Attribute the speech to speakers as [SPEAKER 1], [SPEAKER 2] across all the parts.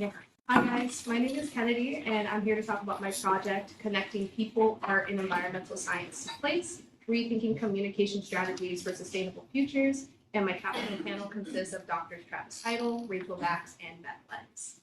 [SPEAKER 1] Yeah. Hi guys, my name is Kennedy and I'm here to talk about my project, Connecting People, Art, and Environmental Science to Place, Rethinking Communication Strategies for Sustainable Futures, and my capstone panel consists of Drs. Travis Heidel, Rachel Bax, and Beth Lenz.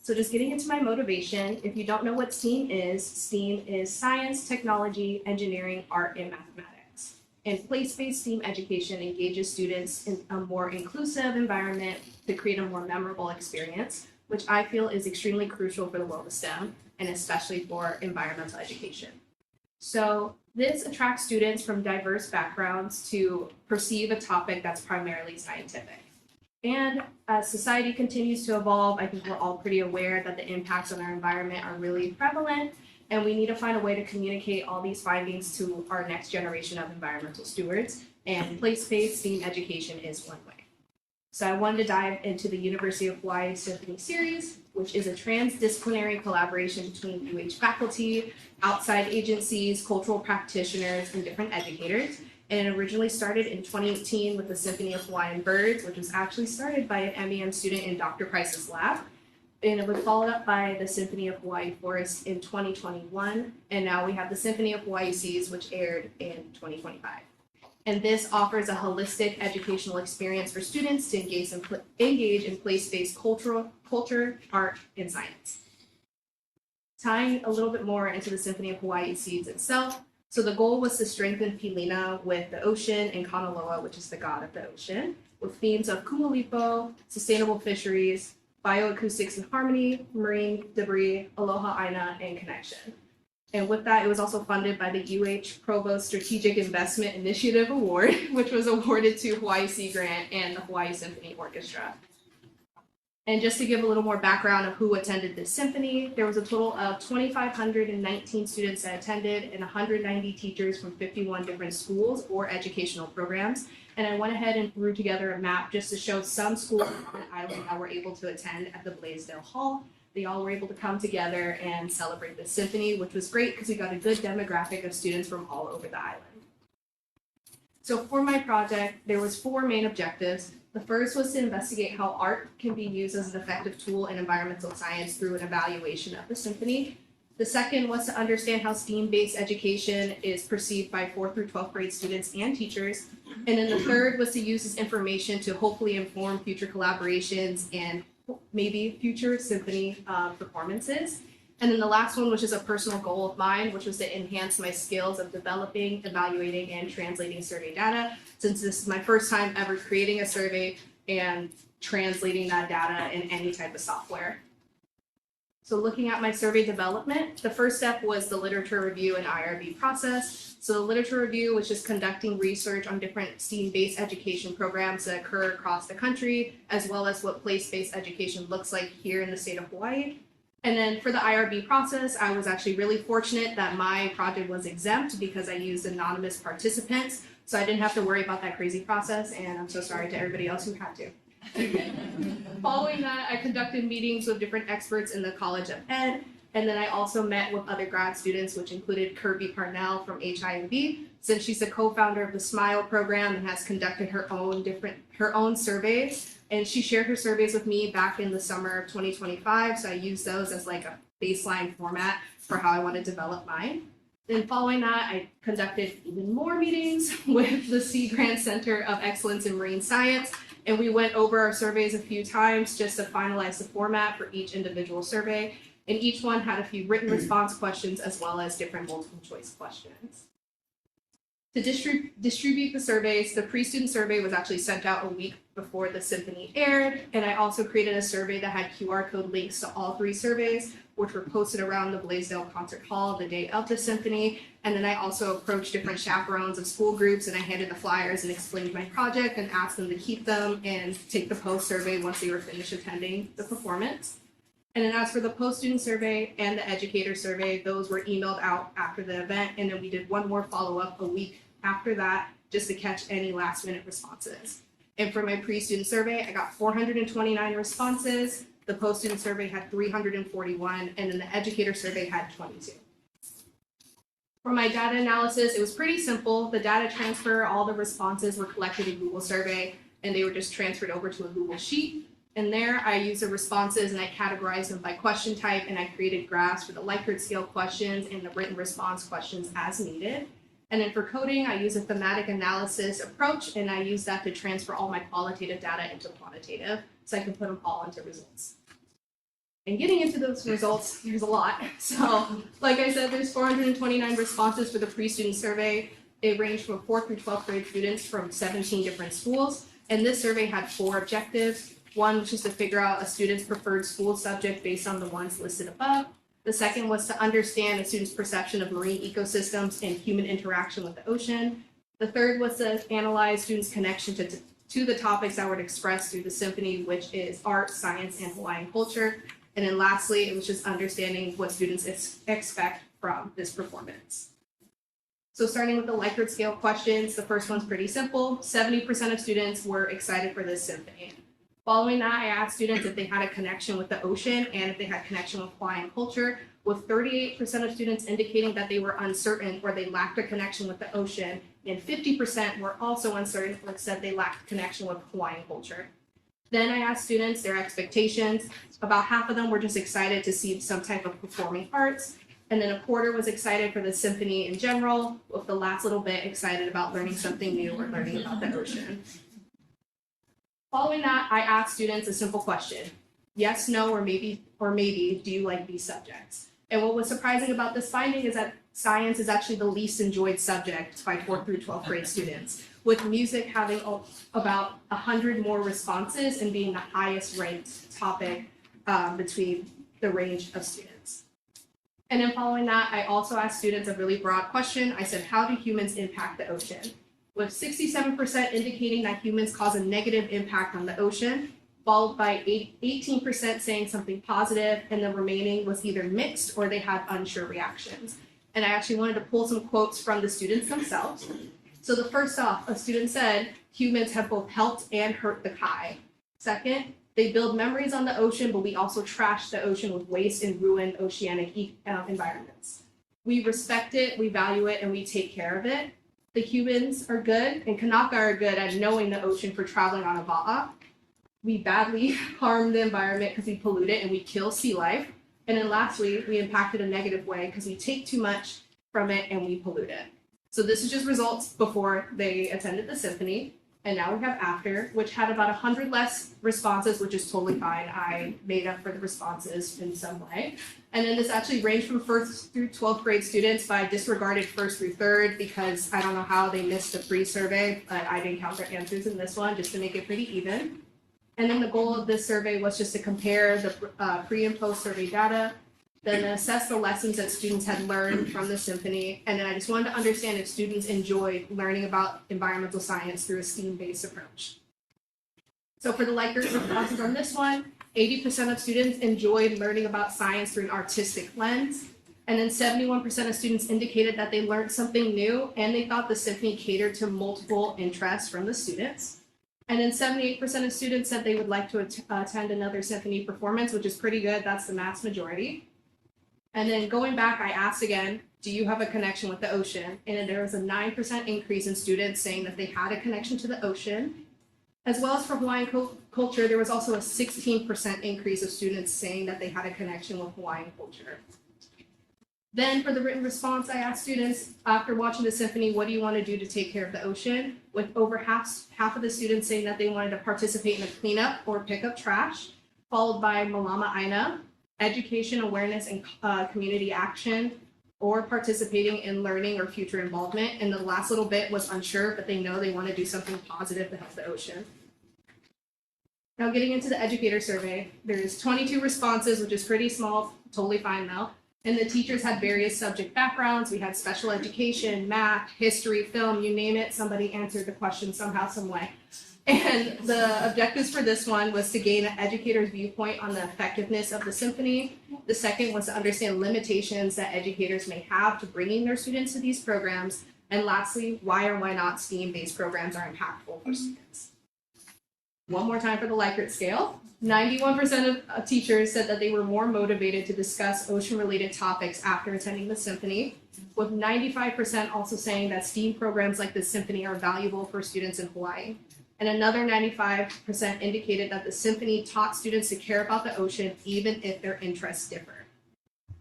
[SPEAKER 1] So just getting into my motivation, if you don't know what STEAM is science, technology, engineering, art, and mathematics. And place-based STEAM education engages students in a more inclusive environment to create a more memorable experience, which I feel is extremely crucial for the world of STEM, and especially for environmental education. So this attracts students from diverse backgrounds to perceive a topic that's primarily scientific. And as society continues to evolve, I think we're all pretty aware that the impacts on our environment are really prevalent, and we need to find a way to communicate all these findings to our next generation of environmental stewards, and place-based STEAM education is one way. So I wanted to dive into the University of Hawaii Symphony Series, which is a transdisciplinary collaboration between UH faculty, outside agencies, cultural practitioners, and different educators. And it originally started in 2018 with the Symphony of Hawaiian Birds, which was actually started by an MEM student in Dr. Price's lab. And it was followed up by the Symphony of Hawaii Forest in 2021. And now we have the Symphony of Hawaii Seas, which aired in 2025. And this offers a holistic educational experience for students to engage in place-based culture, art, and science. Tying a little bit more into the Symphony of Hawaii Seeds itself, so the goal was to strengthen Pilina with the ocean and Kanaloa, which is the god of the ocean, with themes of kumalipo, sustainable fisheries, bioacoustics and harmony, marine debris, aloha aina, and connection. And with that, it was also funded by the UH Provost Strategic Investment Initiative Award, which was awarded to Hawaii Sea Grant and the Hawaii Symphony Orchestra. And just to give a little more background of who attended this symphony, there was a total of 2,519 students that attended and 190 teachers from 51 different schools or educational programs. And I went ahead and threw together a map just to show some schools on the island that were able to attend at the Blaisdell Hall. They all were able to come together and celebrate this symphony, which was great because we got a good demographic of students from all over the island. So for my project, there was 4 main objectives. The first was to investigate how art can be used as an effective tool in environmental science through an evaluation of the symphony. The second was to understand how STEAM-based education is perceived by 4th through 12th grade students and teachers. And then the third was to use this information to hopefully inform future collaborations and maybe future symphony performances. And then the last one, which is a personal goal of mine, which was to enhance my skills of developing, evaluating, and translating survey data, since this is my first time ever creating a survey and translating that data in any type of software. So looking at my survey development, the first step was the literature review and IRB process. So the literature review was just conducting research on different STEAM-based education programs that occur across the country, as well as what place-based education looks like here in the state of Hawaii. And then for the IRB process, I was actually really fortunate that my project was exempt because I used anonymous participants. So I didn't have to worry about that crazy process, and I'm so sorry to everybody else who had to. Following that, I conducted meetings with different experts in the College of Ed, and then I also met with other grad students, which included Kirby Parnell from HIMB, since she's the co-founder of the SMILE program and has conducted her own surveys. And she shared her surveys with me back in the summer of 2025, so I used those as like a baseline format for how I want to develop mine. Then following that, I conducted even more meetings with the Sea Grant Center of Excellence in Marine Science, and we went over our surveys a few times just to finalize the format for each individual survey, and each one had a few written response questions as well as different multiple choice questions. To distribute the surveys, the pre-student survey was actually sent out a week before the symphony aired, and I also created a survey that had QR code links to all 3 surveys, which were posted around the Blaisdell Concert Hall the day of the symphony. And then I also approached different chaperones of school groups, and I handed the flyers and explained my project and asked them to keep them and take the post survey once they were finished attending the performance. And then as for the post-student survey and the educator survey, those were emailed out after the event, and then we did one more follow-up a week after that just to catch any last-minute responses. And for my pre-student survey, I got 429 responses. The post-student survey had 341, and then the educator survey had 22. For my data analysis, it was pretty simple. The data transfer, all the responses were collected in Google Survey, and they were just transferred over to a Google Sheet. And there I used the responses and I categorized them by question type, and I created graphs for the Likert scale questions and the written response questions as needed. And then for coding, I use a thematic analysis approach, and I use that to transfer all my qualitative data into quantitative, so I can put them all into results. And getting into those results, there's a lot. So, like I said, there's 429 responses for the pre-student survey. It ranged from 4th through 12th grade students from 17 different schools. And this survey had 4 objectives. One, which is to figure out a student's preferred school subject based on the ones listed above. The second was to understand a student's perception of marine ecosystems and human interaction with the ocean. The third was to analyze students' connection to the topics that were expressed through the symphony, which is art, science, and Hawaiian culture. And then lastly, it was just understanding what students expect from this performance. So starting with the Likert scale questions, the first one's pretty simple. 70% of students were excited for this symphony. Following that, I asked students if they had a connection with the ocean and if they had connection with Hawaiian culture, with 38% of students indicating that they were uncertain or they lacked a connection with the ocean, and 50% were also uncertain or said they lacked connection with Hawaiian culture. Then I asked students their expectations. About half of them were just excited to see some type of performing arts, and then a quarter was excited for the symphony in general, with the last little bit excited about learning something new or learning about the ocean. Following that, I asked students a simple question: yes, no, or maybe, do you like these subjects? And what was surprising about this finding is that science is actually the least enjoyed subject by 4th through 12th grade students, with music having about 100 more responses and being the highest ranked topic between the range of students. And then following that, I also asked students a really broad question. I said, how do humans impact the ocean? With 67% indicating that humans cause a negative impact on the ocean, followed by 18% saying something positive, and the remaining was either mixed or they had unsure reactions. And I actually wanted to pull some quotes from the students themselves. So the first off, a student said, humans have both helped and hurt the Kai. Second, they build memories on the ocean, but we also trash the ocean with waste and ruin oceanic environments. We respect it, we value it, and we take care of it. The humans are good, and Kanaka are good at knowing the ocean for traveling on a ba'a. We badly harm the environment because we pollute it and we kill sea life. And then lastly, we impact it a negative way because we take too much from it and we pollute it. So this is just results before they attended the symphony. And now we have after, which had about 100 less responses, which is totally fine. I made up for the responses in some way. And then this actually ranged from 1st through 12th grade students, but I disregarded 1st through 3rd because I don't know how they missed the pre-survey, but I didn't count their answers in this one just to make it pretty even. And then the goal of this survey was just to compare the pre and post survey data, then assess the lessons that students had learned from the symphony, and then I just wanted to understand if students enjoyed learning about environmental science through a STEAM-based approach. So for the Likert responses on this one, 80% of students enjoyed learning about science through an artistic lens, and then 71% of students indicated that they learned something new and they thought the symphony catered to multiple interests from the students. And then 78% of students said they would like to attend another symphony performance, which is pretty good. That's the mass majority. And then going back, I asked again, do you have a connection with the ocean? And there was a 9% increase in students saying that they had a connection to the ocean. As well as for Hawaiian culture, there was also a 16% increase of students saying that they had a connection with Hawaiian culture. Then for the written response, I asked students, after watching the symphony, what do you want to do to take care of the ocean? With over half of the students saying that they wanted to participate in a cleanup or pick up trash, followed by Malama Aina, education, awareness, and community action, or participating in learning or future involvement. And the last little bit was unsure, but they know they want to do something positive to help the ocean. Now getting into the educator survey, there's 22 responses, which is pretty small, totally fine though. And the teachers had various subject backgrounds. We had special education, math, history, film, you name it, somebody answered the question somehow, some way. And the objectives for this one was to gain an educator's viewpoint on the effectiveness of the symphony. The second was to understand limitations that educators may have to bringing their students to these programs. And lastly, why or why not STEAM-based programs are impactful for students. One more time for the Likert scale. 91% of teachers said that they were more motivated to discuss ocean-related topics after attending the symphony, with 95% also saying that STEAM programs like the symphony are valuable for students in Hawaii. And another 95% indicated that the symphony taught students to care about the ocean even if their interests differ.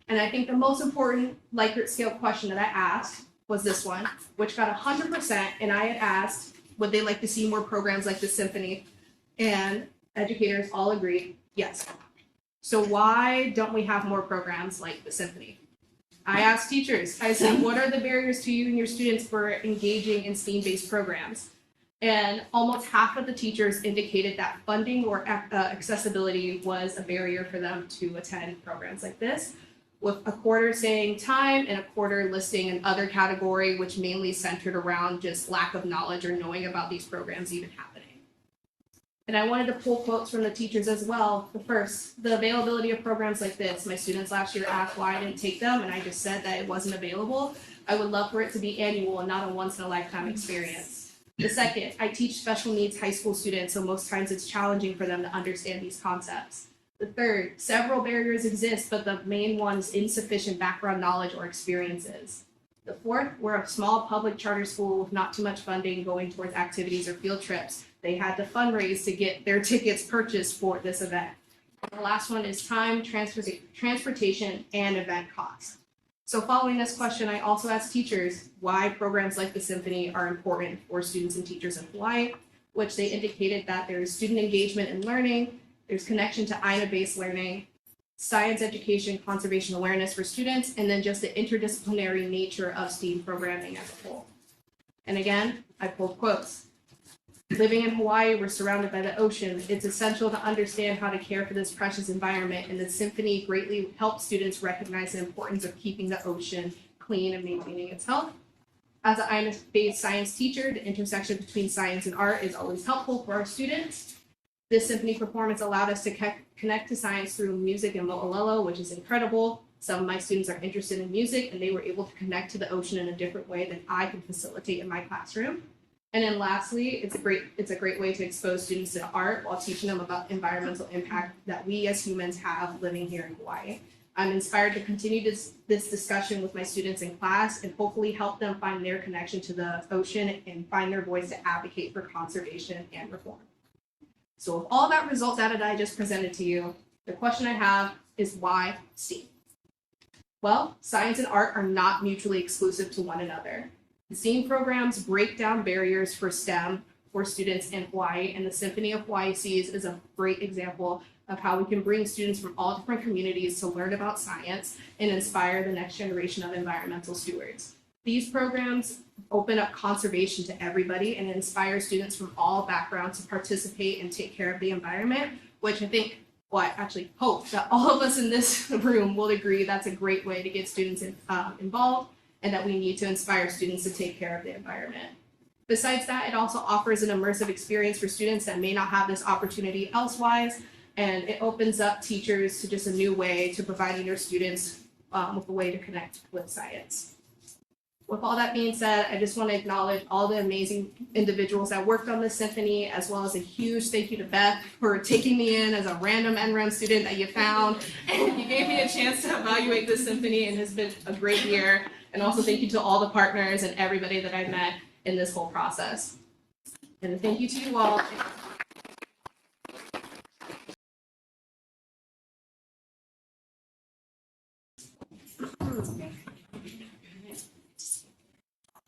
[SPEAKER 1] And I think the most important Likert scale question that I asked was this one, which got 100%, and I had asked, would they like to see more programs like the symphony? And educators all agreed, yes. So why don't we have more programs like the symphony? I asked teachers, I said, what are the barriers to you and your students for engaging in STEAM-based programs? And almost half of the teachers indicated that funding or accessibility was a barrier for them to attend programs like this, with a quarter saying time and a quarter listing an other category, which mainly centered around just lack of knowledge or knowing about these programs even happening. And I wanted to pull quotes from the teachers as well. The first, the availability of programs like this. My students last year asked why I didn't take them, and I just said that it wasn't available. I would love for it to be annual and not a once-in-a-lifetime experience. The second, I teach special needs high school students, so most times it's challenging for them to understand these concepts. The third, several barriers exist, but the main one is insufficient background knowledge or experiences. The fourth, we're a small public charter school with not too much funding going towards activities or field trips. They had to fundraise to get their tickets purchased for this event. And the last one is time, transportation, and event cost. So following this question, I also asked teachers why programs like the Symphony are important for students and teachers in Hawaii, which they indicated that there's student engagement and learning, there's connection to INA-based learning, science education, conservation awareness for students, and then just the interdisciplinary nature of STEAM programming as a whole. And again, I pulled quotes. Living in Hawaii, we're surrounded by the ocean. It's essential to understand how to care for this precious environment, and the Symphony greatly helps students recognize the importance of keeping the ocean clean and maintaining its health. As an INA-based science teacher, the intersection between science and art is always helpful for our students. This symphony performance allowed us to connect to science through music and mo'olelo, which is incredible. Some of my students are interested in music, and they were able to connect to the ocean in a different way than I can facilitate in my classroom. And then lastly, it's a great way to expose students to art while teaching them about environmental impact that we as humans have living here in Hawaii. I'm inspired to continue this discussion with my students in class and hopefully help them find their connection to the ocean and find their voice to advocate for conservation and reform. So with all that result data that I just presented to you, the question I have is why STEAM? Well, science and art are not mutually exclusive to one another. The STEAM programs break down barriers for STEM for students in Hawaii, and the Symphony of Hawaii Seas is a great example of how we can bring students from all different communities to learn about science and inspire the next generation of environmental stewards. These programs open up conservation to everybody and inspire students from all backgrounds to participate and take care of the environment, which I think, well, I actually hope that all of us in this room will agree that's a great way to get students involved, and that we need to inspire students to take care of the environment. Besides that, it also offers an immersive experience for students that may not have this opportunity elsewise, and it opens up teachers to just a new way to providing their students with a way to connect with science. With all that being said, I just want to acknowledge all the amazing individuals that worked on this symphony, as well as a huge thank you to Beth for taking me in as a random NREM student that you found. And you gave me a chance to evaluate this symphony, and it's been a great year. And also thank you to all the partners and everybody that I've met in this whole process. And thank you to you all.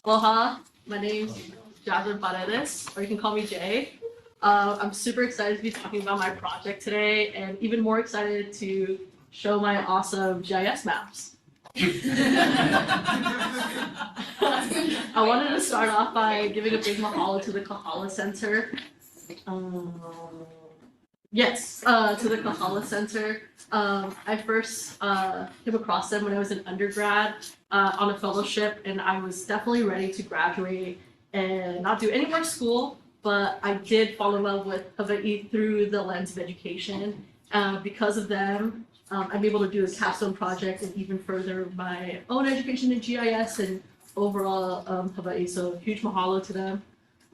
[SPEAKER 1] Aloha, my name's Jasmine Parades, or you can call me Jay. I'm super excited to be talking about my project today, and even more excited to show my awesome GIS maps. I wanted to start off by giving a big mahalo to the Kahala Center. To the Kahala Center. I first came across them when I was an undergrad on a fellowship, and I was definitely ready to graduate and not do any more school, but I did fall in love with Hawaii through the lens of education. Because of them, I'm able to do a capstone project and even further my own education in GIS and overall Hawaii. So huge mahalo to them.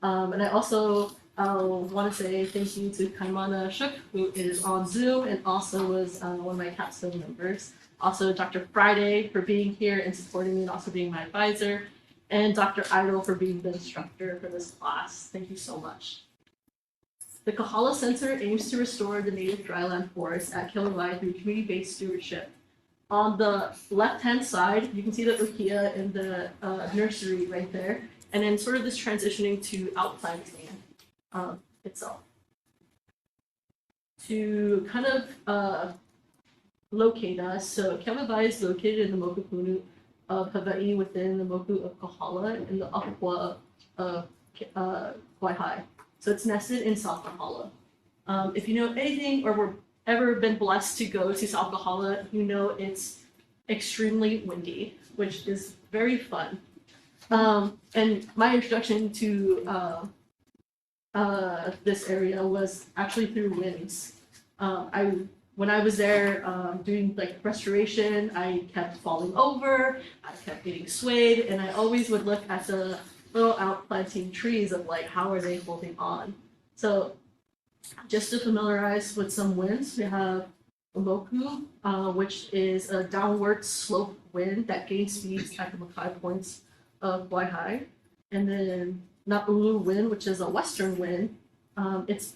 [SPEAKER 1] And I also want to say thank you to Kaimana Shook, who is on Zoom and also was one of my capstone members. Also Dr. Friday for being here and supporting me and also being my advisor. And Dr. Idol for being the instructor for this class. Thank you so much.
[SPEAKER 2] The Kahala Center aims to restore the native dryland forest at Kawai through community-based stewardship. On the left-hand side, you can see the ukiah in the nursery right there, and then sort of this transitioning to outplanting itself. To kind of locate us, so Kawai is located in the Mokupunu of Hawaii within the Moku of Kahala in the Apua of Kawai. So it's nested in South Kahala. If you know anything or were ever been blessed to go to South Kahala, you know it's extremely windy, which is very fun. And my introduction to this area was actually through winds. When I was there doing like restoration, I kept falling over, I kept getting swayed, and I always would look at the little outplanting trees of like, how are they holding on? So just to familiarize with some winds, we have Moku, which is a downward slope wind that gains speeds at the Makai points of Waihai. And then Na'ulu wind, which is a western wind. It's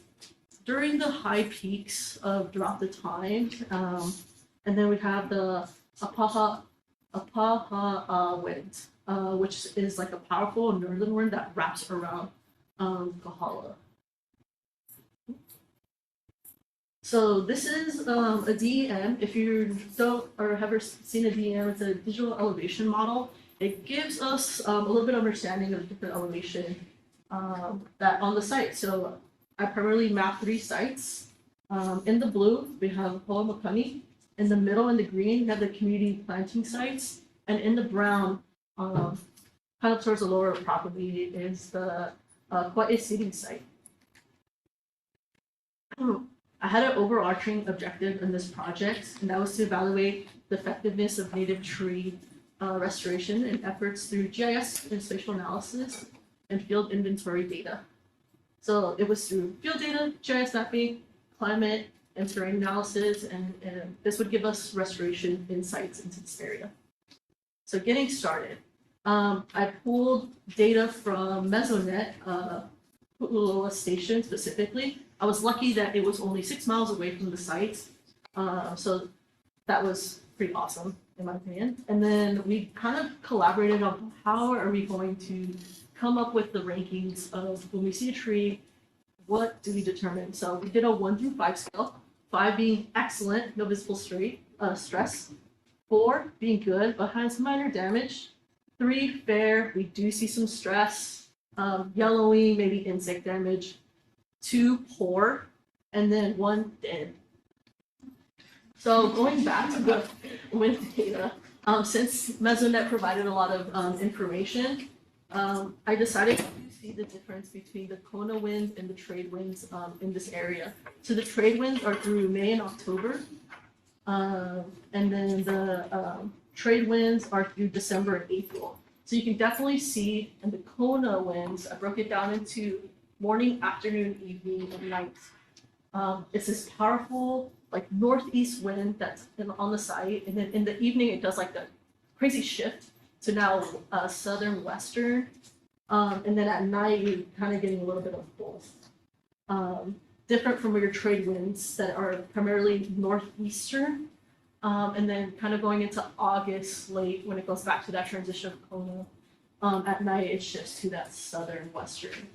[SPEAKER 2] during the high peaks of throughout the time. And then we have the Apaha wind, which is like a powerful northern wind that wraps around Kahala. So this is a DEM. If you don't or have ever seen a DEM, it's a digital elevation model. It gives us a little bit of understanding of different elevation that on the site. So I primarily map 3 sites. In the blue, we have Ho'omakani. In the middle, in the green, we have the community planting sites. And in the brown, kind of towards the lower property, is the Kauai seeding site. I had an overarching objective in this project, and that was to evaluate the effectiveness of native tree restoration and efforts through GIS and spatial analysis and field inventory data. So it was through field data, GIS mapping, climate, and terrain analysis, and this would give us restoration insights into this area. So getting started, I pulled data from Mesonet, Pu'uloa Station specifically. I was lucky that it was only 6 miles away from the site, so that was pretty awesome in my opinion. And then we kind of collaborated on how are we going to come up with the rankings of when we see a tree, what do we determine? So we did a 1 through 5 scale, 5 being excellent, no visible stress, 4 being good but has minor damage, 3 fair, we do see some stress, yellowing, maybe insect damage, 2 poor, and then 1 dead. So going back to the wind data, since Mesonet provided a lot of information, I decided to see the difference between the Kona winds and the trade winds in this area. So the trade winds are through May and October, and then the trade winds are through December and April. So you can definitely see in the Kona winds, I broke it down into morning, afternoon, evening, and night. It's this powerful, like northeast wind that's on the site, and then in the evening it does like the crazy shift to now southern western, and then at night you're kind of getting a little bit of both. Different from your trade winds that are primarily northeastern, and then kind of going into August late when it goes back to that transition of Kona. At night it shifts to that southern western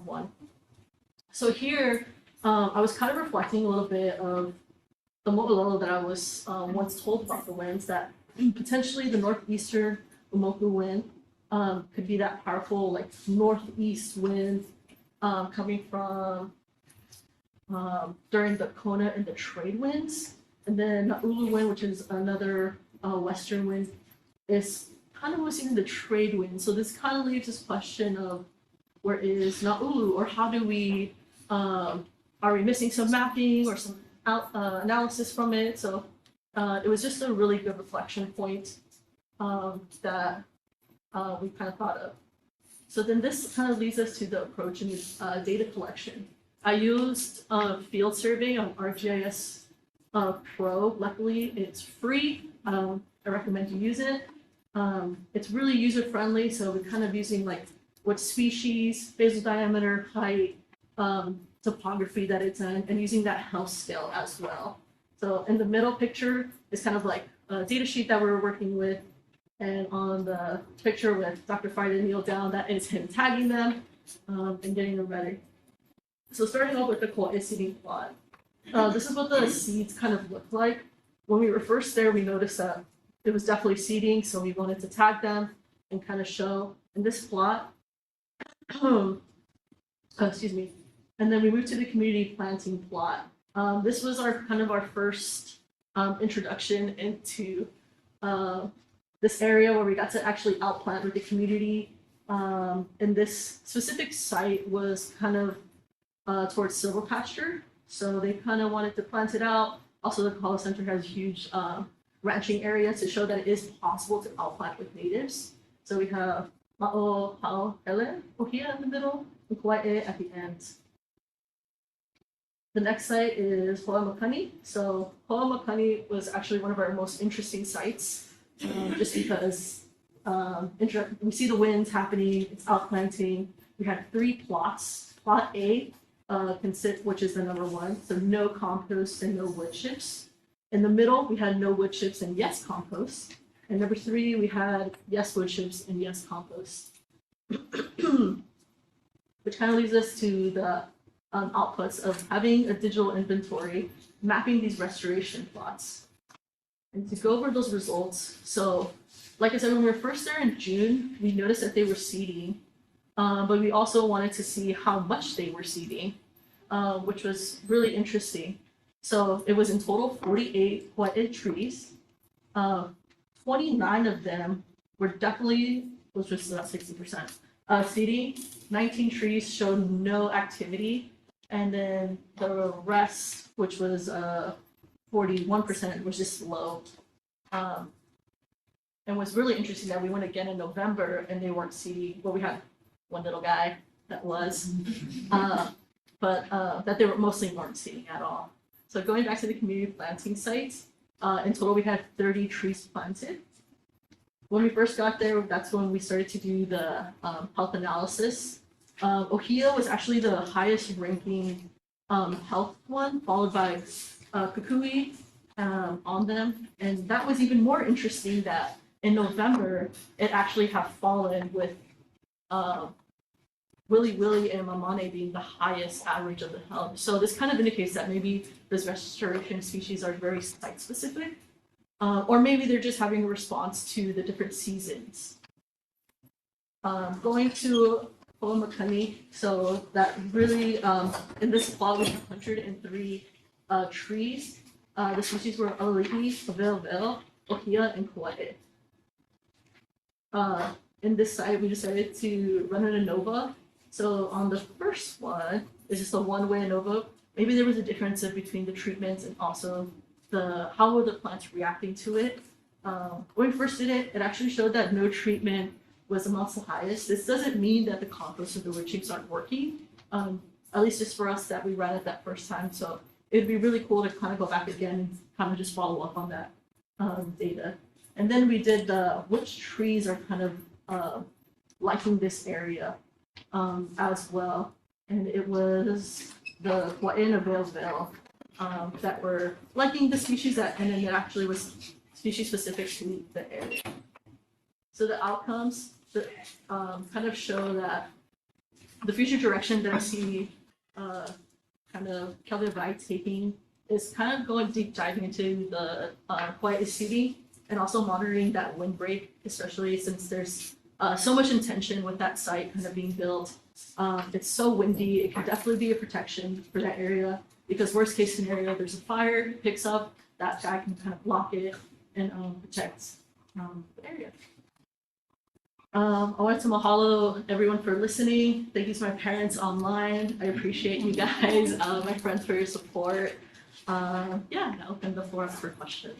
[SPEAKER 2] one. So here I was kind of reflecting a little bit of the mo'olelo that I was once told about the winds, that potentially the northeastern Umoku wind could be that powerful like northeast wind coming from during the Kona and the trade winds. And then Na'ulu wind, which is another western wind, is kind of mostly in the trade wind. So this kind of leaves this question of where is Na'ulu, or how do we are we missing some mapping or some analysis from it? So it was just a really good reflection point that we kind of thought of. So then this kind of leads us to the approach in data collection. I used field survey on ArcGIS Pro. Luckily, it's free. I recommend you use it. It's really user friendly, so we're kind of using like what species, basal diameter, height, topography that it's in and using that health scale as well. So in the middle picture is kind of like a data sheet that we're working with. And on the picture with Dr. Friday kneel down, that is him tagging them and getting them ready. So starting off with the Kawai seeding plot. This is what the seeds kind of look like. When we were first there, we noticed that it was definitely seeding, so we wanted to tag them and kind of show in this plot. Excuse me. And then we moved to the community planting plot. This was our first introduction into this area where we got to actually outplant with the community. And this specific site was kind of towards silver pasture. So they kind of wanted to plant it out. Also, the Kawai Center has a huge ranching area to show that it is possible to outplant with natives. So we have Ma'o Pao Hele Ohia in the middle and Kauai at the end. The next site is Ho'amakani. So Ho'amakani was actually one of our most interesting sites, just because we see the winds happening, it's outplanting. We had 3 plots. Plot A which is the number 1, so no compost and no wood chips. In the middle, we had no wood chips and yes compost. And number 3, we had yes wood chips and yes compost. Which kind of leads us to the outputs of having a digital inventory, mapping these restoration plots. And to go over those results, so like I said, when we were first there in June, we noticed that they were seeding, but we also wanted to see how much they were seeding, which was really interesting. So it was in total 48 Hawaiian trees. 29 of them were definitely, which was about 60%, seeding. 19 trees showed no activity. And then the rest, which was 41%, was just low. And what's really interesting that we went again in November and they weren't seeding. Well, we had one little guy that was, but that they were mostly weren't seeding at all. So going back to the community planting sites, in total we had 30 trees planted. When we first got there, that's when we started to do the health analysis. Ohia was actually the highest ranking health one, followed by Kukui on them. And that was even more interesting that in November, it actually had fallen with Willy Willy and Mamane being the highest average of the health. So this kind of indicates that maybe those restoration species are very site specific, or maybe they're just having a response to the different seasons. Going to Ho'amakani, so that really, in this plot we have 103 trees. The species were Alali'i, Avelvel, Ohia, and Kauai. In this site, we decided to run an ANOVA. So on the first one, it's just a one-way ANOVA. Maybe there was a difference between the treatments and also how were the plants reacting to it. When we first did it, it actually showed that no treatment was amongst the highest. This doesn't mean that the compost or the wood chips aren't working, at least just for us that we ran it that first time. So it'd be really cool to kind of go back again and kind of just follow up on that data. And then we did which trees are kind of liking this area as well. And it was the Hawaiian Avelvel that were liking the species and then it actually was species specific to the area. So the outcomes kind of show that the future direction that I see kind of Kelvin taking is kind of going deep diving into the Hawaii seeding and also monitoring that windbreak, especially since there's so much intention with that site kind of being built. It's so windy, it can definitely be a protection for that area because worst case scenario, there's a fire, it picks up, that guy can kind of block it and protect the area. I wanted to mahalo everyone for listening. Thank you to my parents online. I appreciate you guys, my friends for your support. Yeah, I open the floor up for questions.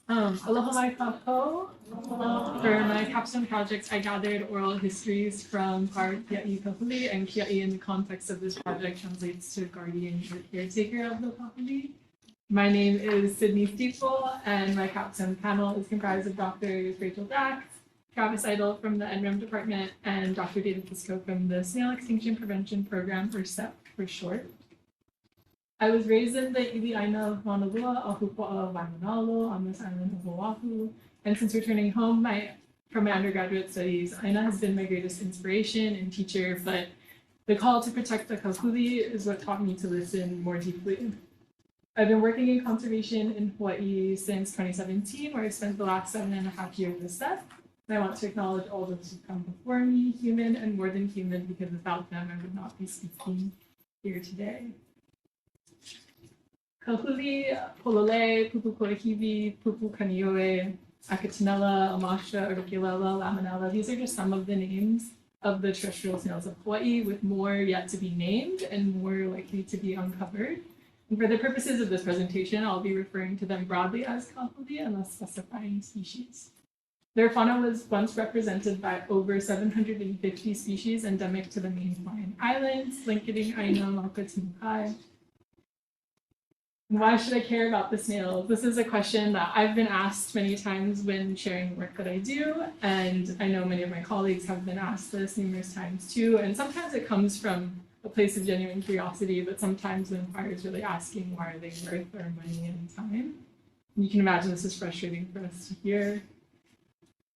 [SPEAKER 3] Aloha mai kakou. For my capstone project, I gathered oral histories from our Kia'i Kahuli, and Kia'i in the context of this project translates to guardian or caretaker of the Kahuli. My name is Sidney Stiefel, and my capstone panel is comprised of Drs. Rachel Dax, Travis Idle from the NREM department, and Dr. David Pisco from the Snail Extinction Prevention Program, or SEP for short. I was raised in the Ili'aina of Mauna Lua, Ahupua'a of Waimanalo, on this island of Oahu, and since returning home from my undergraduate studies, Aina has been my greatest inspiration and teacher, but the call to protect the kahuli is what taught me to listen more deeply. I've been working in conservation in Hawaii since 2017, where I spent the last 7.5 years with SEP. And I want to acknowledge all those who've come before me, human and more than human, because without them, I would not be speaking here today. Kahuli, Polole, Pupu Koihiwi, Pupu Kanioe, Akatinella, Amasha, Orikilela, Lamanella. These are just some of the names of the terrestrial snails of Hawaii, with more yet to be named and more likely to be uncovered. And for the purposes of this presentation, I'll be referring to them broadly as kahuli unless specifying species. Their fauna was once represented by over 750 species endemic to the main Hawaiian Islands, Linkating, Aina, Mauka, Timukai. Why should I care about the snails? This is a question that I've been asked many times when sharing the work that I do, and I know many of my colleagues have been asked this numerous times too, and sometimes it comes from a place of genuine curiosity, but sometimes the inquirer is really asking why are they worth our money and time. And you can imagine this is frustrating for us to hear.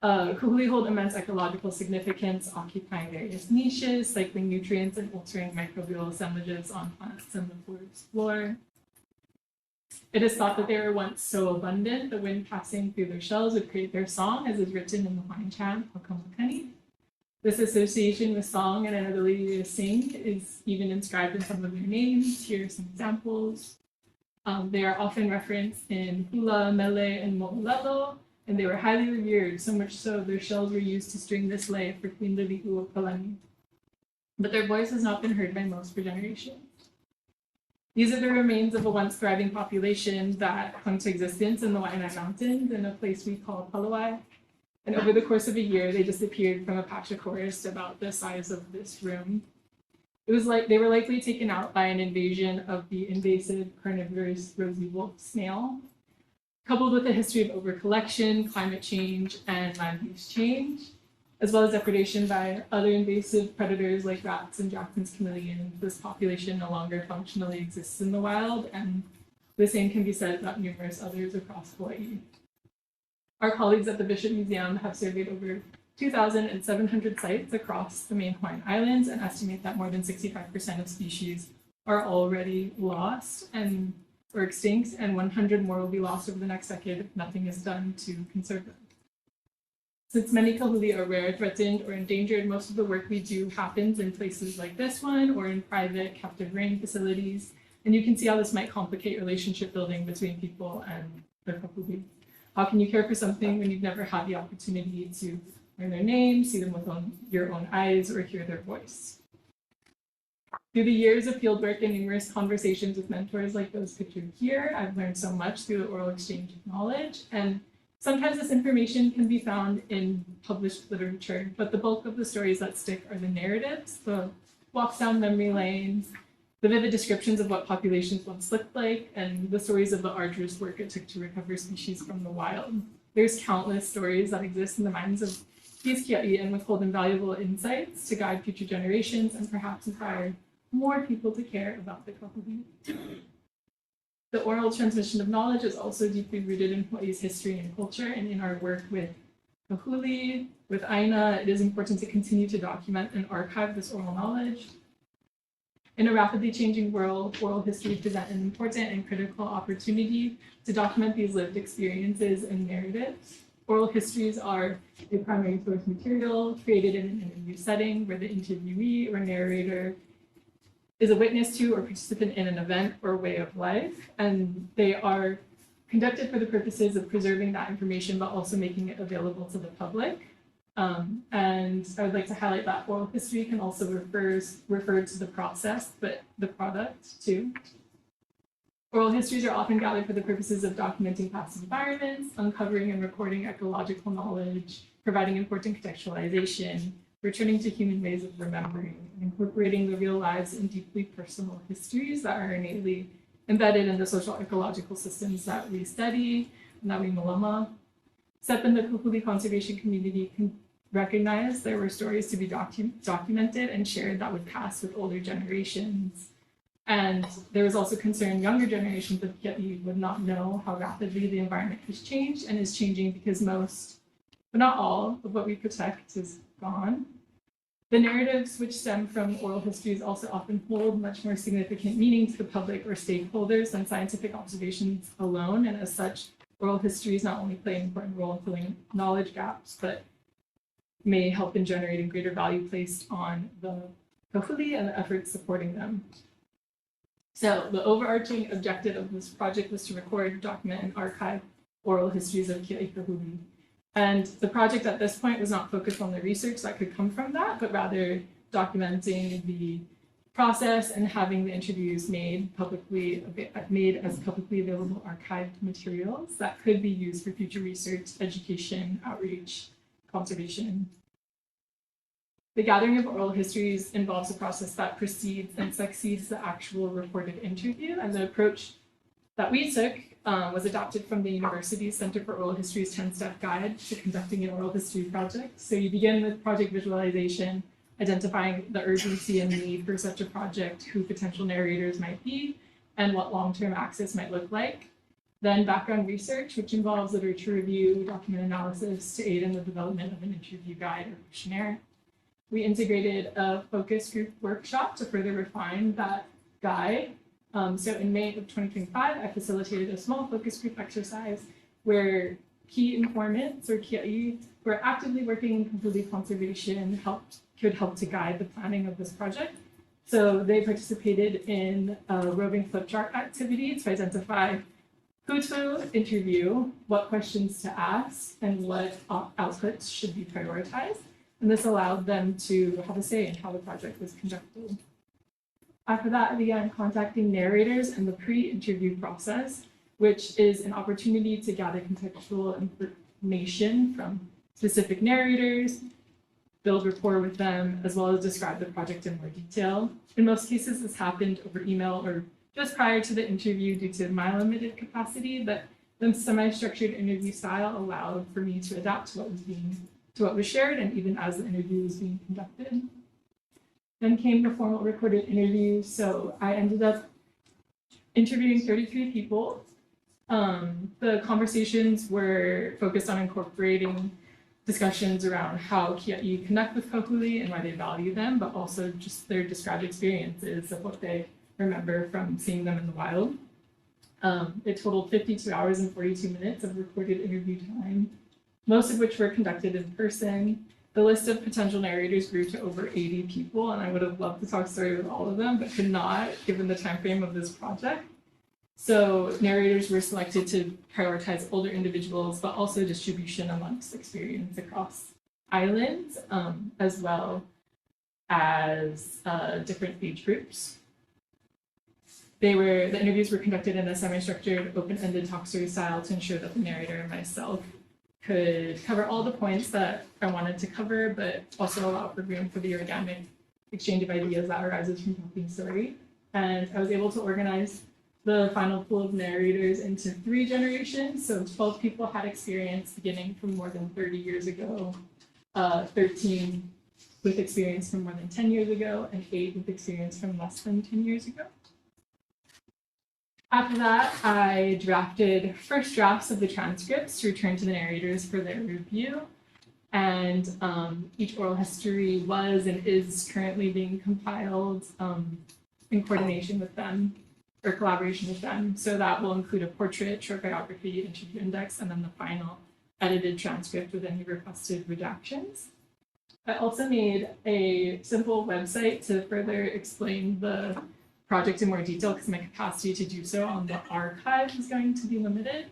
[SPEAKER 3] Kahuli hold immense ecological significance, occupying various niches, cycling nutrients and altering microbial assemblages on plants and the forest floor. It is thought that they were once so abundant, the wind passing through their shells would create their song, as is written in the Hawaiian chant, Hokamakani. This association with song and an ability to sing is even inscribed in some of their names. Here are some examples. They are often referenced in hula, mele, and mo'olelo, and they were highly revered, so much so their shells were used to string this lei for Queen Lili'u of Palani. But their voice has not been heard by most for generations. These are the remains of a once thriving population that clung to existence in the Waianae Mountains in a place we call Palawai. And over the course of a year, they disappeared from a patch of forest about the size of this room. It was like they were likely taken out by an invasion of the invasive carnivorous rosy wolf snail, coupled with a history of overcollection, climate change, and land use change, as well as depredation by other invasive predators like rats and Jackson's chameleon. This population no longer functionally exists in the wild, and the same can be said about numerous others across Hawaii. Our colleagues at the Bishop Museum have surveyed over 2,700 sites across the main Hawaiian Islands and estimate that more than 65% of species are already lost or extinct, and 100 more will be lost over the next decade if nothing is done to conserve them. Since many kahuli are rare, threatened, or endangered, most of the work we do happens in places like this one or in private captive rearing facilities, and you can see how this might complicate relationship building between people and the kahuli. How can you care for something when you've never had the opportunity to learn their name, see them with your own eyes, or hear their voice? Through the years of fieldwork and numerous conversations with mentors like those pictured here, I've learned so much through the oral exchange of knowledge, and sometimes this information can be found in published literature, but the bulk of the stories that stick are the narratives, the walks down memory lane, the vivid descriptions of what populations once looked like, and the stories of the arduous work it took to recover species from the wild. There's countless stories that exist in the minds of these kia'i and withhold invaluable insights to guide future generations and perhaps inspire more people to care about the kahuli. The oral transmission of knowledge is also deeply rooted in Hawaii's history and culture, and in our work with kahuli, with Aina, it is important to continue to document and archive this oral knowledge. In a rapidly changing world, oral histories present an important and critical opportunity to document these lived experiences and narratives. Oral histories are a primary source material created in an interview setting where the interviewee or narrator is a witness to or participant in an event or way of life, and they are conducted for the purposes of preserving that information, but also making it available to the public. And I would like to highlight that oral history can also refer to the process, but the product too. Oral histories are often gathered for the purposes of documenting past environments, uncovering and recording ecological knowledge, providing important contextualization, returning to human ways of remembering, and incorporating the real lives and deeply personal histories that are innately embedded in the social ecological systems that we study and that we malama. SEP and the Kahuli conservation community can recognize there were stories to be documented and shared that would pass with older generations. And there was also concern younger generations of Kia'i would not know how rapidly the environment has changed and is changing because most, but not all, of what we protect is gone. The narratives which stem from oral histories also often hold much more significant meaning to the public or stakeholders than scientific observations alone, and as such, oral histories not only play an important role in filling knowledge gaps, but may help in generating greater value placed on the kahuli and the efforts supporting them. So the overarching objective of this project was to record, document, and archive oral histories of Kia'i kahuli. And the project at this point was not focused on the research that could come from that, but rather documenting the process and having the interviews made as publicly available archived materials that could be used for future research, education, outreach, conservation. The gathering of oral histories involves a process that precedes and succeeds the actual recorded interview, and the approach that we took was adopted from the university's Center for Oral History's 10-step guide to conducting an oral history project. So you begin with project visualization, identifying the urgency and need for such a project, who potential narrators might be, and what long-term access might look like. Then background research, which involves literature review, document analysis to aid in the development of an interview guide or questionnaire. We integrated a focus group workshop to further refine that guide. So in May of 2025, I facilitated a small focus group exercise where key informants or kia'i who are actively working in kahuli conservation could help to guide the planning of this project. So they participated in a roving flip chart activity to identify who to interview, what questions to ask, and what outputs should be prioritized. And this allowed them to have a say in how the project was conducted. After that, I began contacting narrators in the pre-interview process, which is an opportunity to gather contextual information from specific narrators, build rapport with them, as well as describe the project in more detail. In most cases, this happened over email or just prior to the interview due to my limited capacity, but the semi-structured interview style allowed for me to adapt to what was shared, and even as the interview was being conducted. Then came the formal recorded interview. So I ended up interviewing 33 people. The conversations were focused on incorporating discussions around how kia'i connect with kahuli and why they value them, but also just their described experiences of what they remember from seeing them in the wild. It totaled 52 hours and 42 minutes of recorded interview time, most of which were conducted in person. The list of potential narrators grew to over 80 people, and I would have loved to talk story with all of them, but could not, given the time frame of this project. So narrators were selected to prioritize older individuals, but also distribution amongst experience across islands, as well as different age groups. The interviews were conducted in a semi-structured, open-ended talk story style to ensure that the narrator and myself could cover all the points that I wanted to cover, but also allow for room for the organic exchange of ideas that arises from talking story. And I was able to organize the final pool of narrators into 3 generations. So 12 people had experience beginning from more than 30 years ago, 13 with experience from more than 10 years ago, and 8 with experience from less than 10 years ago. After that, I drafted first drafts of the transcripts to return to the narrators for their review. And each oral history was and is currently being compiled in coordination with them, or collaboration with them. So that will include a portrait, short biography, interview index, and then the final edited transcript with any requested redactions. I also made a simple website to further explain the project in more detail because my capacity to do so on the archive is going to be limited.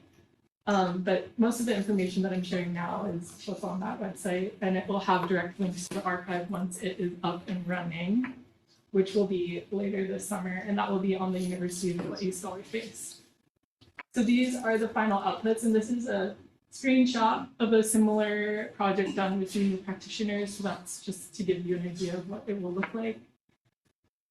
[SPEAKER 3] But most of the information that I'm sharing now is what's on that website, and it will have direct links to the archive once it is up and running, which will be later this summer, and that will be on the University of Hawaii Scholar Face. So these are the final outputs, and this is a screenshot of a similar project done with junior practitioners. So that's just to give you an idea of what it will look like.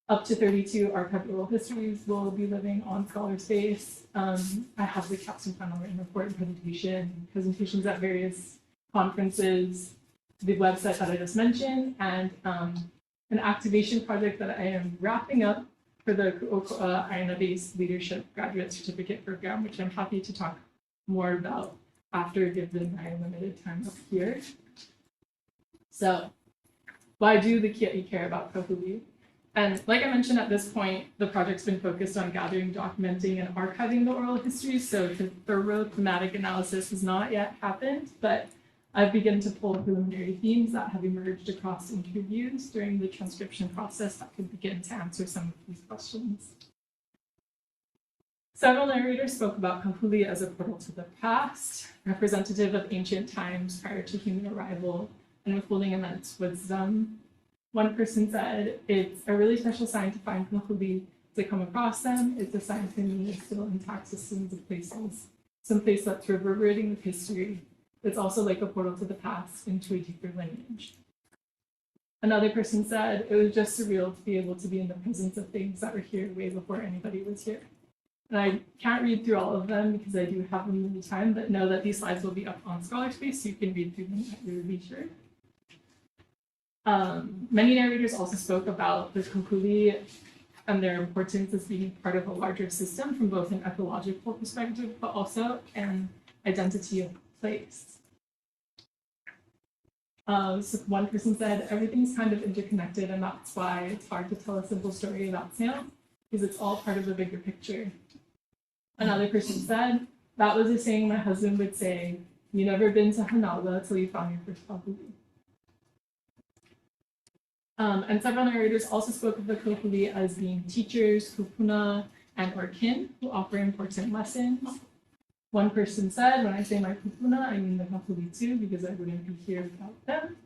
[SPEAKER 3] Up to 32 archived oral histories will be living on Scholar Space. I have the Capstone panel written report and presentations at various conferences, the website that I just mentioned, and an activation project that I am wrapping up for the INA-based leadership graduate certificate program, which I'm happy to talk more about after, given my limited time up here. So, why do the Kia'i care about Kahului? And like I mentioned at this point, the project's been focused on gathering, documenting, and archiving the oral histories, so the thorough thematic analysis has not yet happened, but I've begun to pull preliminary themes that have emerged across interviews during the transcription process that could begin to answer some of these questions. Several narrators spoke about Kahului as a portal to the past, representative of ancient times prior to human arrival, and withholding immense wisdom. One person said, it's a really special sign to find Kahului, to come across them. It's a sign to me of still intact systems of places, some place that's reverberating with history. It's also like a portal to the past into a deeper lineage. Another person said, it was just surreal to be able to be in the presence of things that were here way before anybody was here. And I can't read through all of them because I do have them in the time, but know that these slides will be up on Scholar Space, so you can read through them at your leisure. Many narrators also spoke about the Kahului and their importance as being part of a larger system from both an ecological perspective, but also an identity of place. So one person said, everything's kind of interconnected, and that's why it's hard to tell a simple story about snails, because it's all part of the bigger picture. Another person said, that was a saying my husband would say, you never been to Hanawa till you found your first Kahului. And several narrators also spoke of the Kahului as being teachers, kupuna, and or kin who offer important lessons. One person said, when I say my kupuna, I mean the Kahului too, because I wouldn't be here without them.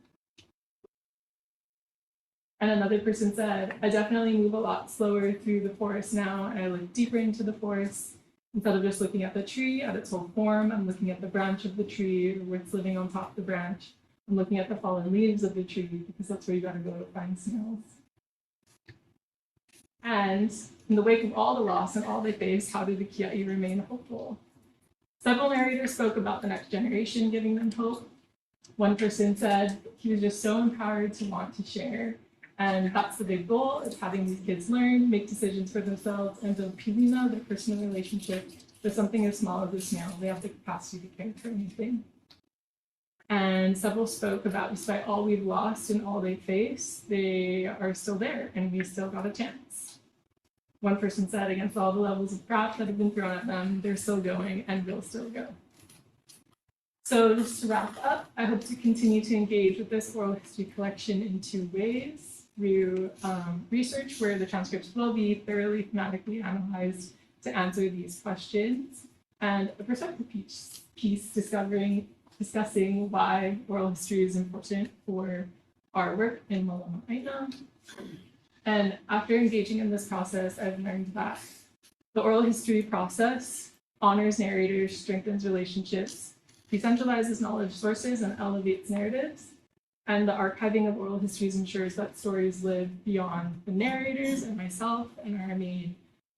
[SPEAKER 3] And another person said, I definitely move a lot slower through the forest now, and I look deeper into the forest. Instead of just looking at the tree at its whole form, I'm looking at the branch of the tree or what's living on top of the branch. I'm looking at the fallen leaves of the tree because that's where you gotta go to find snails. And in the wake of all the loss and all they faced, how did the Kia'i remain hopeful? Several narrators spoke about the next generation giving them hope. One person said he was just so empowered to want to share. And that's the big goal, is having these kids learn, make decisions for themselves, and build pilina, their personal relationship, with something as small as a snail. They have the capacity to care for anything. And several spoke about, despite all we've lost and all they face, they are still there, and we still got a chance. One person said, against all the levels of crap that have been thrown at them, they're still going and will still go. So just to wrap up, I hope to continue to engage with this oral history collection in two ways. Through research where the transcripts will be thoroughly thematically analyzed to answer these questions, and a perspective piece discussing why oral history is important for our work in Malama Aina. And after engaging in this process, I've learned that the oral history process honors narrators, strengthens relationships, decentralizes knowledge sources, and elevates narratives. And the archiving of oral histories ensures that stories live beyond the narrators and myself and are made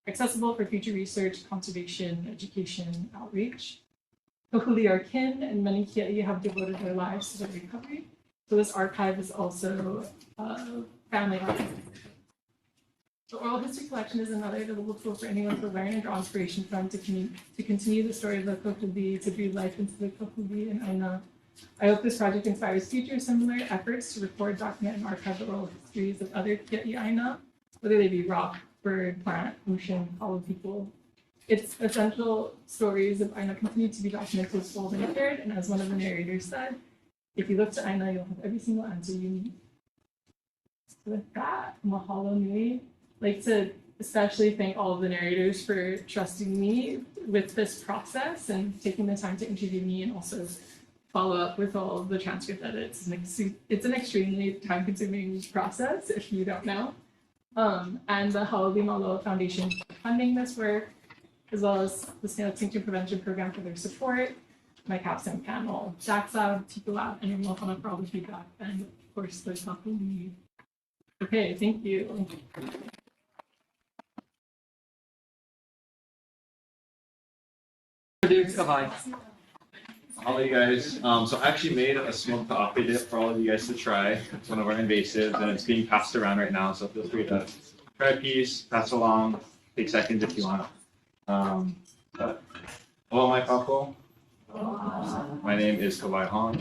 [SPEAKER 3] accessible for future research, conservation, education, outreach. Kahului are kin, and many Kia'i have devoted their lives to their recovery. So this archive is also family archive. The oral history collection is another available tool for anyone to learn and draw inspiration from to continue the story of the Kahului, to breathe life into the Kahului and Aina. I hope this project inspires future similar efforts to record, document, and archive the oral histories of other Kia'i Aina, whether they be rock, bird, plant, ocean, hollow people. Its essential stories of Aina continue to be documented, told, and shared, and as one of the narrators said, if you look to Aina, you'll have every single answer you need. So with that, mahalo nui. I'd like to especially thank all of the narrators for trusting me with this process and taking the time to interview me and also follow up with all of the transcript edits. It's an extremely time-consuming process, if you don't know. And the Ha'oli Malo Foundation for funding this work, as well as the Snail Extinction Prevention Program for their support, my Capstone panel, Jax Lab, Tico Lab, and Mohana for all the feedback, and of course the Kahului. Okay, thank you.
[SPEAKER 4] Introduce Kawai. All of you guys, so I actually made a smoked toffee dip for all of you guys to try. It's one of our invasives, and it's being passed around right now. So feel free to try a piece, pass along, take seconds if you want. Hello, my couple. My name is Kawai Hong.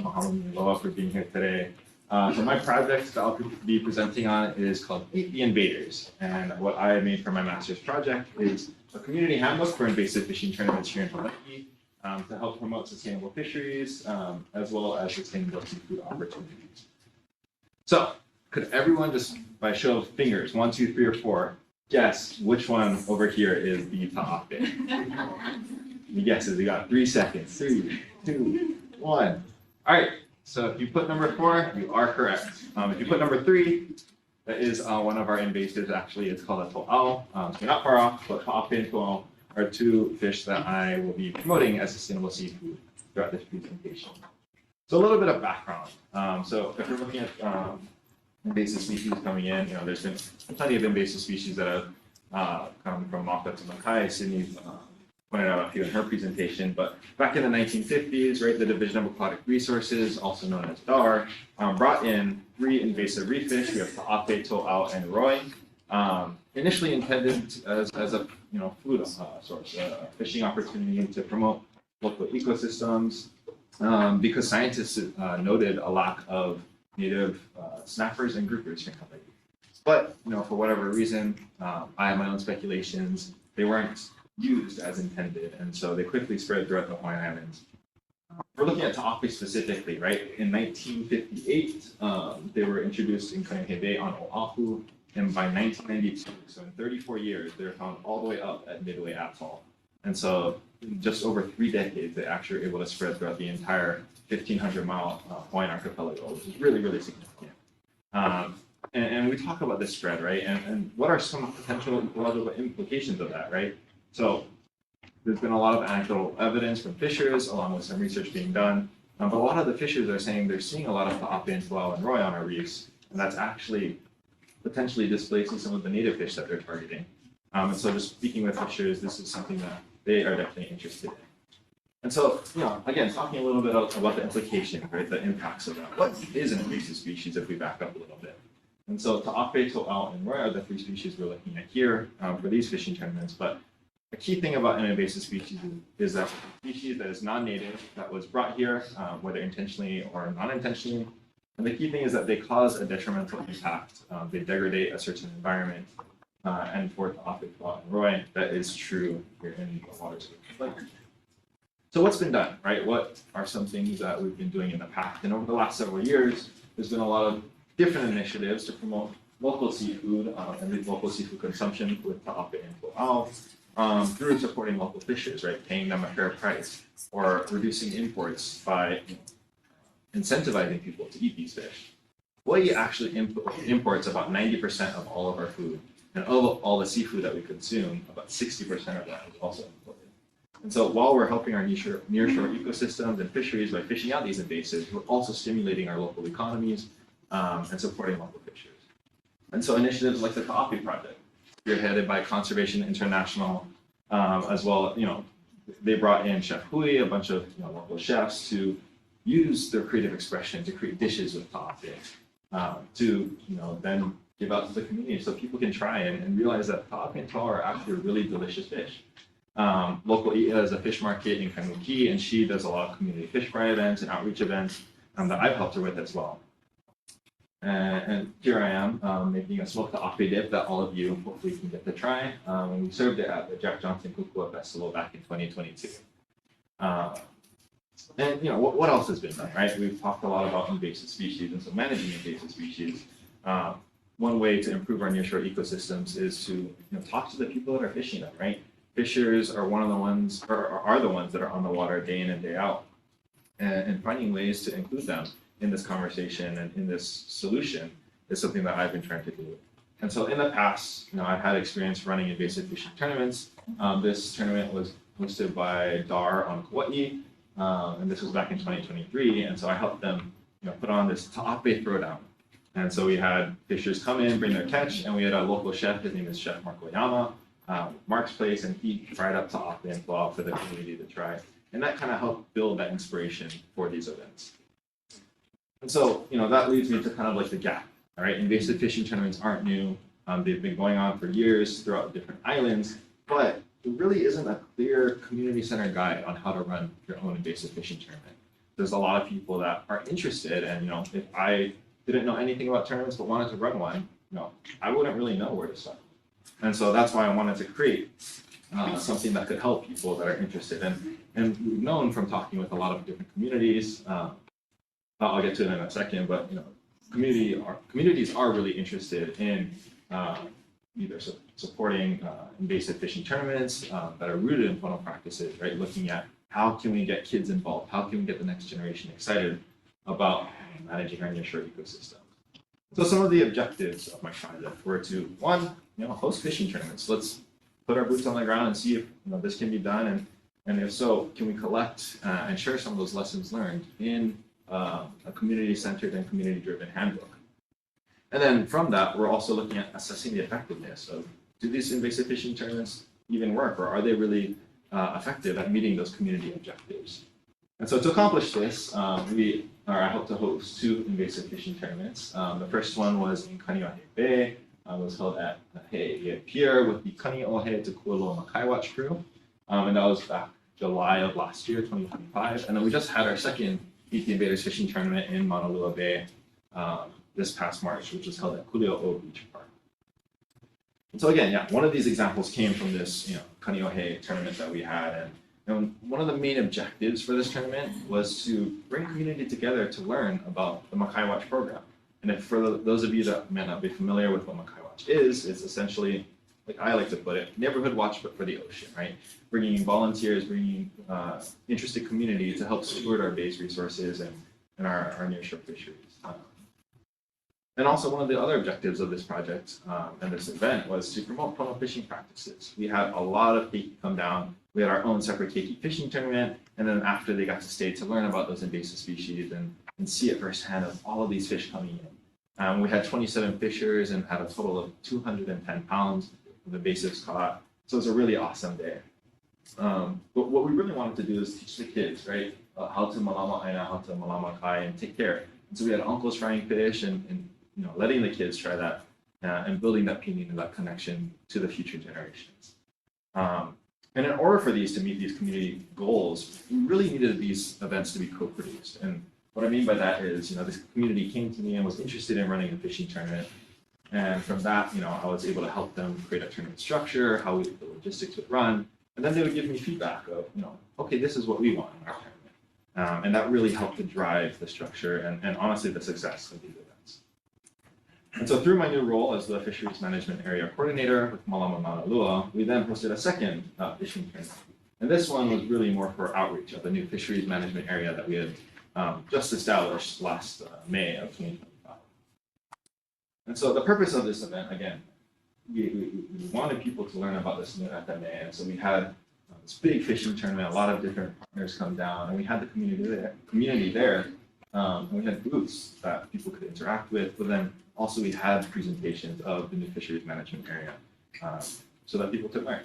[SPEAKER 4] Aloha for being here today. So my project that I'll be presenting on is called Eat the Invaders. And what I made for my master's project is a community handbook for invasive fishing tournaments here in Hawaii to help promote sustainable fisheries as well as sustainable seafood opportunities. So could everyone just by show of fingers, 1, 2, 3, or 4, guess which one over here is the ta'ape? Any guesses? You got 3 seconds. 3, 2, 1. All right. So if you put number 4, you are correct. If you put number 3, that is one of our invasives. Actually, it's called a to'au. So you're not far off, but ta'ape and to'au are 2 fish that I will be promoting as sustainable seafood throughout this presentation. So a little bit of background. So if we're looking at invasive species coming in, there's been plenty of invasive species that have come from Maka to Makai. Sidney pointed out a few in her presentation, but back in the 1950s, right, the Division of Aquatic Resources, also known as DAR, brought in 3 invasive reef fish. We have ta'ape, to'au, and roi. Initially intended as a food source, a fishing opportunity to promote local ecosystems, because scientists noted a lack of native snappers and groupers here in Hawaii. But for whatever reason, I have my own speculations. They weren't used as intended, and so they quickly spread throughout the Hawaiian Islands. We're looking at ta'ape specifically, right? In 1958, they were introduced in Kaneohe Bay on Oahu, and by 1992, so in 34 years, they were found all the way up at Midway Atoll. And so in just over 3 decades, they actually were able to spread throughout the entire 1,500-mile Hawaiian archipelago, which is really, really significant. And we talk about this spread, right? And what are some potential ecological implications of that, right? So there's been a lot of anecdotal evidence from fishers, along with some research being done. But a lot of the fishers are saying they're seeing a lot of ta'ape and to'au and roi on our reefs, and that's actually potentially displacing some of the native fish that they're targeting. And so just speaking with fishers, this is something that they are definitely interested in. And so, again, talking a little bit about the implication, right, the impacts of that. What is an invasive species if we back up a little bit? And so ta'ape, to'au, and roi are the 3 species we're looking at here for these fishing tournaments. But a key thing about an invasive species is that a species that is non-native, that was brought here, whether intentionally or non-intentionally. And the key thing is that they cause a detrimental impact. They degrade a certain environment. And for ta'ape, to'au, and roi, that is true here in the waters of Lake. So what's been done, right? What are some things that we've been doing in the past? And over the last several years, there's been a lot of different initiatives to promote local seafood and local seafood consumption with ta'ape and to'au. Through supporting local fishers, right, paying them a fair price, or reducing imports by incentivizing people to eat these fish. Hawaii actually imports about 90% of all of our food, and of all the seafood that we consume, about 60% of that is also imported. And so while we're helping our nearshore ecosystems and fisheries by fishing out these invasives, we're also stimulating our local economies and supporting local fishers. And so initiatives like the Ta'ape Project, spearheaded by Conservation International, as well, they brought in Chef Hui, a bunch of local chefs, to use their creative expression to create dishes with ta'ape, to then give out to the community so people can try and realize that ta'ape and to'au are actually a really delicious fish. Local Ia is a fish market in Kanuki, and she does a lot of community fish fry events and outreach events that I've helped her with as well. And here I am making a smoked ta'ape dip that all of you hopefully can get to try. And we served it at the Jack Johnson Kukua Festival back in 2022. And what else has been done, right? We've talked a lot about invasive species, and so managing invasive species. One way to improve our nearshore ecosystems is to talk to the people that are fishing them, right? Fishers are one of the ones, or are the ones that are on the water day in and day out, and finding ways to include them in this conversation and in this solution is something that I've been trying to do. And so in the past, I've had experience running invasive fishing tournaments. This tournament was hosted by DAR on Kauai, and this was back in 2023. And so I helped them, put on this ta'ape throwdown. And so we had fishers come in, bring their catch, and we had a local chef. His name is Chef Mark Oyama. Mark's place, and he tried up to opt in for the community to try. And that kind of helped build that inspiration for these events. And so, that leads me to kind of like the gap, all right? Invasive fishing tournaments aren't new. They've been going on for years throughout different islands, but there really isn't a clear community-centered guide on how to run your own invasive fishing tournament. There's a lot of people that are interested, and if I didn't know anything about tournaments but wanted to run one, I wouldn't really know where to start. And so that's why I wanted to create something that could help people that are interested. And we've known from talking with a lot of different communities, I'll get to it in a second, but communities are really interested in either supporting invasive fishing tournaments that are rooted in funnel practices, right? Looking at how can we get kids involved? How can we get the next generation excited about managing our nearshore ecosystem? So some of the objectives of my project were to, one, host fishing tournaments. Let's put our boots on the ground and see if this can be done, and if so, can we collect and share some of those lessons learned in a community-centered and community-driven handbook. And then from that, we're also looking at assessing the effectiveness of, do these invasive fishing tournaments even work, or are they really effective at meeting those community objectives? And so to accomplish this, I hope to host 2 invasive fishing tournaments. The first one was in Kaneohe Bay. It was held at He'eia Pier with the Kaneohe to Kualoa Makai Watch crew. And that was back July of last year, 2025. And then we just had our second EP Invaders fishing tournament in Maunalua Bay this past March, which was held at Kuleo'o Beach Park. And so again, one of these examples came from this Kaneohe tournament that we had. And one of the main objectives for this tournament was to bring community together to learn about the Makai Watch program. And if for those of you that may not be familiar with what Makai Watch is, it's essentially, like I like to put it, neighborhood watch, but for the ocean, right? Bringing volunteers, bringing interested community to help steward our bay's resources and our nearshore fisheries. And also one of the other objectives of this project and this event was to promote funnel fishing practices. We had a lot of keiki come down. We had our own separate keiki fishing tournament, and then after they got to stay to learn about those invasive species and see it firsthand of all of these fish coming in. We had 27 fishers and had a total of 210 pounds of invasives caught. So it was a really awesome day. But what we really wanted to do is teach the kids, right, how to malama aina, how to malama kai, and take care. And so we had uncles frying fish and letting the kids try that and building that meaning and that connection to the future generations. And in order for these to meet these community goals, we really needed these events to be co-produced. And what I mean by that is, this community came to me and was interested in running a fishing tournament. And from that, I was able to help them create a tournament structure, how the logistics would run. And then they would give me feedback of, okay, this is what we want in our tournament. And that really helped to drive the structure and honestly, the success of these events. And so through my new role as the Fisheries Management Area Coordinator with Malama Maunalua, we then hosted a second fishing tournament. And this one was really more for outreach of the new fisheries management area that we had just established last May of 2025. And so the purpose of this event, again, we wanted people to learn about this new FMA. And so we had this big fishing tournament, a lot of different partners come down, and we had the community there. And we had booths that people could interact with, but then also we had presentations of the new fisheries management area so that people could learn.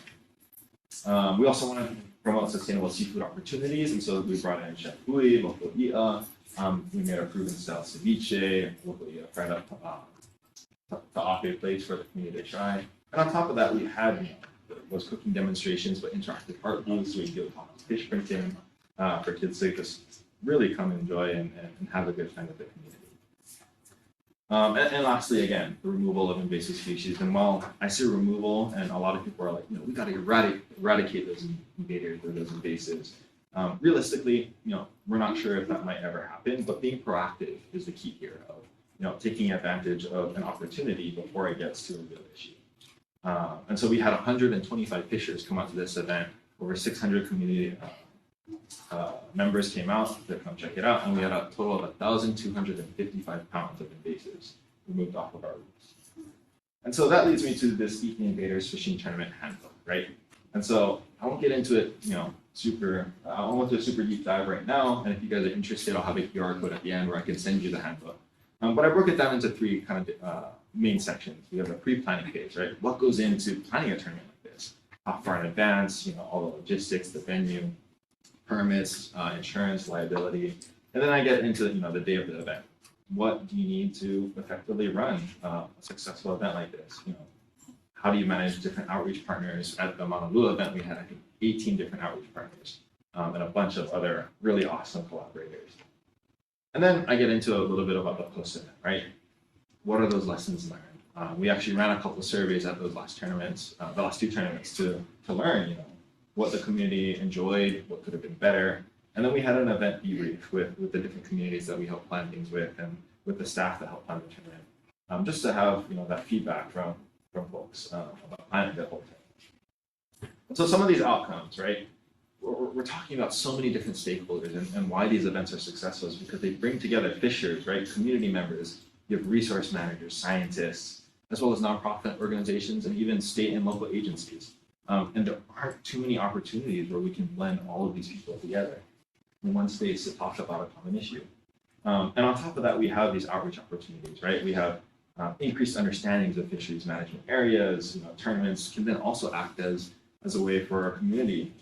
[SPEAKER 4] We also wanted to promote sustainable seafood opportunities, and so we brought in Chef Bui, local i'a. We made a proven style ceviche, local i'a fried up ta'ape plates for the community to try. And on top of that, we had was cooking demonstrations, but interactive art booths. We did fish printing for kids to just really come enjoy and have a good time with the community. And lastly, again, the removal of invasive species. And while I see removal, and a lot of people are like, we got to eradicate those invaders or those invasives. Realistically, we're not sure if that might ever happen, but being proactive is the key here of, taking advantage of an opportunity before it gets to a real issue. And so we had 125 fishers come out to this event. Over 600 community members came out to come check it out, and we had a total of 1,255 pounds of invasives removed off of our reefs. And so that leads me to this EP Invaders Fishing Tournament Handbook, right? And so I won't get into it, I won't do a super deep dive right now, and if you guys are interested, I'll have a QR code at the end where I can send you the handbook. But I broke it down into 3 kind of main sections. We have a pre-planning phase, right? What goes into planning a tournament like this? how far in advance, all the logistics, the venue, permits, insurance, liability. And then I get into, the day of the event. What do you need to effectively run a successful event like this? How do you manage different outreach partners? At the Mauna Lua event, we had, I think, 18 different outreach partners and a bunch of other really awesome collaborators. And then I get into a little bit about the post-event, right? What are those lessons learned? We actually ran a couple of surveys at those last tournaments, the last two tournaments, to learn, what the community enjoyed, what could have been better. And then we had an event debrief with the different communities that we help plan things with and with the staff that help plan the tournament, just to have that feedback from folks about planning the whole thing. So some of these outcomes, right? We're talking about so many different stakeholders and why these events are successful is because they bring together fishers, right? Community members, you have resource managers, scientists, as well as nonprofit organizations and even state and local agencies. And there aren't too many opportunities where we can blend all of these people together in one space to talk about a common issue. And on top of that, we have these outreach opportunities, right? We have increased understandings of fisheries management areas. Tournaments can then also act as a way for our community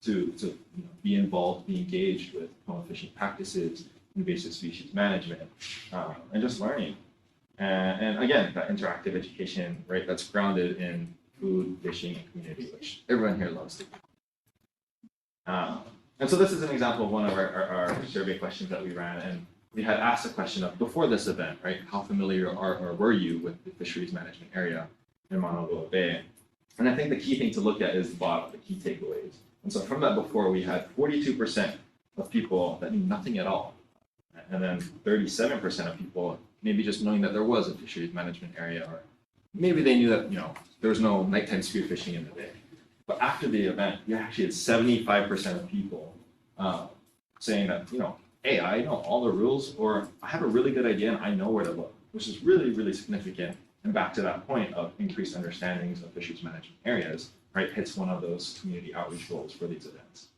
[SPEAKER 4] to be involved, be engaged with fishing practices, invasive species management, and just learning. And again, that interactive education, right? That's grounded in food, fishing, and community, which everyone here loves to do. And so this is an example of one of our survey questions that we ran, and we had asked a question of before this event, right? How familiar or were you with the fisheries management area in Mauna Lua Bay? And I think the key thing to look at is the bottom, the key takeaways. And so from that before, we had 42% of people that knew nothing at all. And then 37% of people maybe just knowing that there was a fisheries management area, or maybe they knew that, there was no nighttime spearfishing in the day. But after the event, you actually had 75% of people saying that, hey, I know all the rules, or I have a really good idea and I know where to look, which is really, really significant. And back to that point of increased understandings of fisheries management areas, right, hits one of those community outreach goals for these events.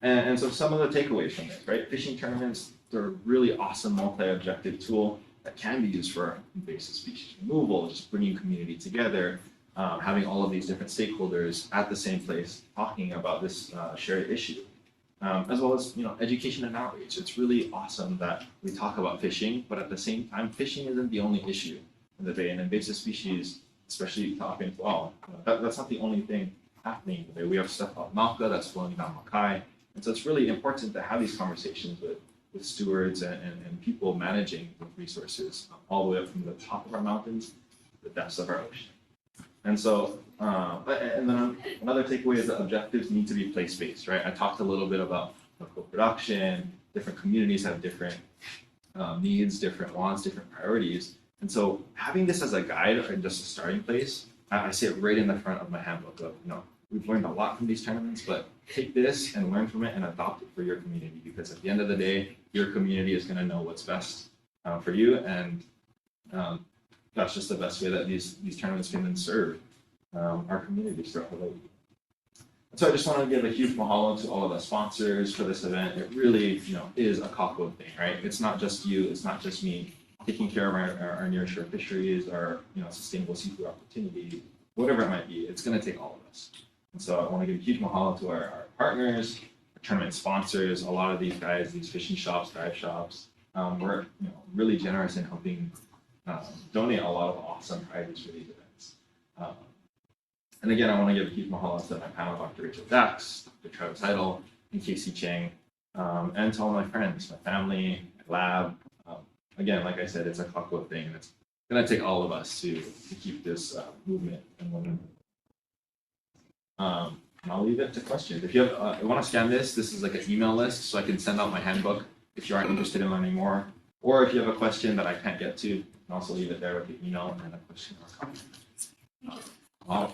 [SPEAKER 4] And so some of the takeaways from this, right, fishing tournaments, they're a really awesome multi-objective tool that can be used for invasive species removal, just bringing community together, having all of these different stakeholders at the same place talking about this shared issue, as well as education and outreach. It's really awesome that we talk about fishing, but at the same time, fishing isn't the only issue in the bay, and invasive species, especially talking well, that's not the only thing happening in the bay. We have stuff called Malka that's flowing down Makai, and so it's really important to have these conversations with stewards and people managing resources all the way up from the top of our mountains to the depths of our ocean. And so, and then another takeaway is that objectives need to be place-based, right? I talked a little bit about co-production. Different communities have different needs, different wants, different priorities. And so having this as a guide or just a starting place, I see it right in the front of my handbook of, we've learned a lot from these tournaments, but take this and learn from it and adopt it for your community, because at the end of the day, your community is going to know what's best for you, and that's just the best way that these tournaments can then serve our communities throughout Hawaii. So I just want to give a huge mahalo to all of the sponsors for this event. It really, is a kako thing, right? It's not just you, it's not just me taking care of our nearshore fisheries, our sustainable seafood opportunity, whatever it might be. It's going to take all of us. And so I want to give a huge mahalo to our partners, our tournament sponsors. A lot of these guys, these fishing shops, dive shops, were really generous in helping donate a lot of awesome prizes for these events. And again, I want to give a huge mahalo to my panel, Dr. Rachel Dax, Dr. Travis Heidel, and Casey Chang, and to all my friends, my family, my lab. Again, like I said, it's a kako thing, and it's going to take all of us to keep this movement and momentum. And I'll leave it to questions. If you have, want to scan this is like an email list, so I can send out my handbook if you aren't interested in learning more. Or if you have a question that I can't get to, you can also leave it there with the email and a question or comment.